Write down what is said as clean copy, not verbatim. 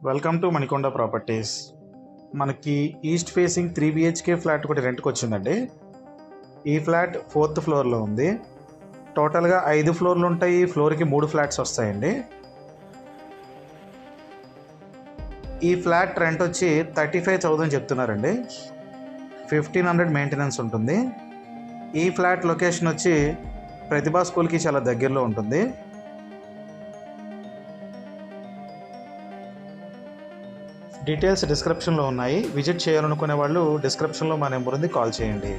Welcome to Manikonda properties. మనకి east facing 3 BHK flat ఒకటి రెంట్కి వచ్చిందండి. ఈ ఫ్లాట్ 4th ఫ్లోర్లో ఉంది. టోటల్గా 5 ఫ్లోర్లు ఉంటాయి. ఫ్లోర్కి 3 ఫ్లాట్స్ వస్తాయండి. ఈ ఫ్లాట్ రెంట్ వచ్చి 35,000 చెప్తున్నారండి. 1,500 మెయింటెనెన్స్ ఉంటుంది. ఈ ఫ్లాట్ లొకేషన్ వచ్చి ప్రతిభా స్కూల్కి చాలా దగ్గరలో ఉంటుంది. డీటెయిల్స్ డిస్క్రిప్షన్లో ఉన్నాయి. విజిట్ చేయాలనుకునే వాళ్ళు డిస్క్రిప్షన్లో మా నెంబర్ ఉంది, కాల్ చేయండి.